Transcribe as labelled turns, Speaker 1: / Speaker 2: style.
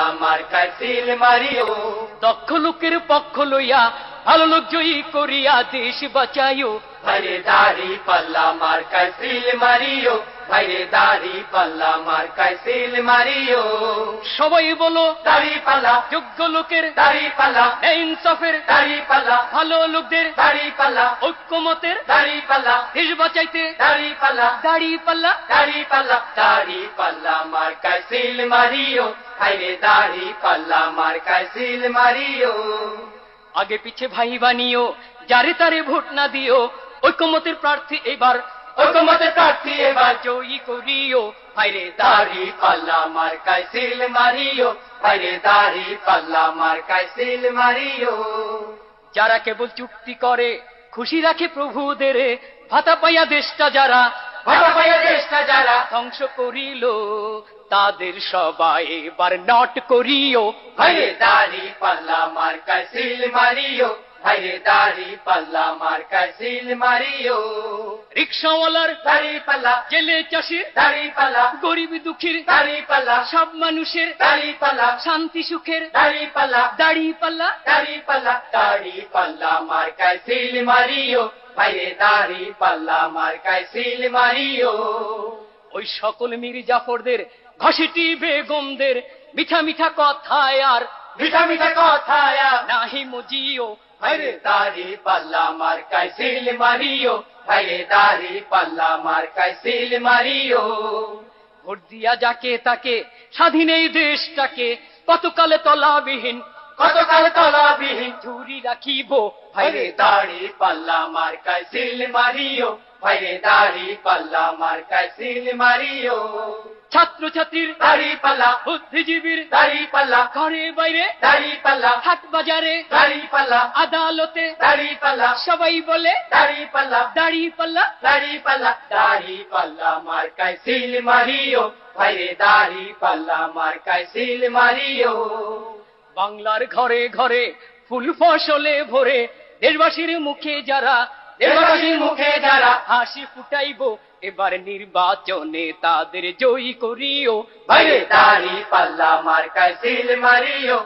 Speaker 1: পাল্লা মার্কায় seal Mario.
Speaker 2: দক্ষ লোকের পক্ষ লইয়া ভালো লোক জয়ী করিয়া দেশ বাঁচাইও।
Speaker 1: ভাইরে দাড়ি পাল্লা মার্কায় সিল মারিও, ভাইরে দাড়ি পাল্লা মার্কায় সিল মারিও।
Speaker 2: সবাই বলো
Speaker 1: দাড়ি পাল্লা,
Speaker 2: যোগ্য লোকের
Speaker 1: দাড়ি পাল্লা,
Speaker 2: ইনসাফের
Speaker 1: দাড়ি পাল্লা,
Speaker 2: ভালো লোকদের
Speaker 1: দাড়ি পাল্লা,
Speaker 2: ঐক্যমতের
Speaker 1: দাড়ি পাল্লা,
Speaker 2: দেশ বাঁচাইতে
Speaker 1: দাড়ি পাল্লা,
Speaker 2: দাড়ি পাল্লা।
Speaker 1: দাড়ি পাল্লা, দাড়ি পাল্লা মার্কায় সিল মারিও, ভাইরে দাড়ি পাল্লা মার্কায় সিল মারিও।
Speaker 2: আগে পিছে ভাই বানিও, যারে তারে ভোট না দিও, ঐক্যমতের প্রার্থী এবার,
Speaker 1: ঐক্যমতের প্রার্থী এবার
Speaker 2: জয়ী করিও। ভাইরে
Speaker 1: দাড়ি পাল্লা মার্কায় সিল মারিও, ভাইরে দাড়ি পাল্লা মার্কায় সিল মারিও।
Speaker 2: যারা কেবল চুক্তি করে খুশি রাখে প্রভুদের, ভাতা পাইয়া দেশটা যারা,
Speaker 1: ভাতা পাইয়া দেশটা যারা
Speaker 2: ধ্বংস করিল, তাদের সবাই এবার নট করিও।
Speaker 1: ভাইরে দাড়ি পাল্লা মার্কায় সিল মারিও, ভাইরে দাড়ি পাল্লা মার্কায় সিল মারিও।
Speaker 2: রিক্সাওয়ালার
Speaker 1: দাড়ি পাল্লা,
Speaker 2: জেলে চাষির
Speaker 1: দাড়ি পাল্লা,
Speaker 2: গরিব দুঃখীর
Speaker 1: দাড়ি পাল্লা,
Speaker 2: সব মানুষের
Speaker 1: দাড়ি পাল্লা,
Speaker 2: শান্তি সুখের
Speaker 1: দাড়ি পাল্লা,
Speaker 2: দাড়ি পাল্লা।
Speaker 1: দাড়ি পাল্লা, দাড়ি পাল্লা মার্কায় সিল মারিও, ভাইরে দাড়ি পাল্লা মার্কায় সিল মারিও।
Speaker 2: ওই সকল মীর জাফরদের, ঘসেটি বেগমদের মিঠা মিঠা কথায় আর
Speaker 1: মিঠা মিঠা কথায়
Speaker 2: নাহি মজিও।
Speaker 1: ভাইরে দাড়ি পাল্লা মার্কায় সিল মারিও, ভাইরে দাড়ি পাল্লা মার্কায় সিল মারিও।
Speaker 2: ভোট দিয়া যাকে তাকে স্বাধীন এই দেশটাকে কতকালে তলাবিহীন,
Speaker 1: কতকাল তলাবিহীন
Speaker 2: ঝুরি রাখিব।
Speaker 1: ভাইরে দাড়ি পাল্লা মার্কায় সিল মারিও, ভাইরে দাড়ি পাল্লা মার্কায় সিল মারিও।
Speaker 2: ছাত্র ছাত্রীর
Speaker 1: দাড়ি পাল্লা,
Speaker 2: বুদ্ধিজীবীর
Speaker 1: দাড়ি পাল্লা,
Speaker 2: ঘরে বাইরে
Speaker 1: দাড়ি পাল্লা,
Speaker 2: হাট বাজারে
Speaker 1: দাড়ি পাল্লা,
Speaker 2: আদালতে
Speaker 1: দাড়ি পাল্লা,
Speaker 2: সবাই বলে
Speaker 1: দাড়ি পাল্লা,
Speaker 2: দাড়ি পাল্লা।
Speaker 1: দাড়ি পাল্লা, দাড়ি পাল্লা মার্কায় সিল মারিও, ভাইরে দাড়ি পাল্লা মার্কায় সিল মারিও।
Speaker 2: বাংলার ঘরে ঘরে ফুল ফসলে ভরে দেশবাসীর মুখে যারা,
Speaker 1: দেশবাসীর মুখে যারা
Speaker 2: হাসি ফুটাইব, এবার নির্বাচনে তাদের জয়ী করিও।
Speaker 1: ভাইরে দাড়ি পাল্লা মার্কায় সিল মারিও।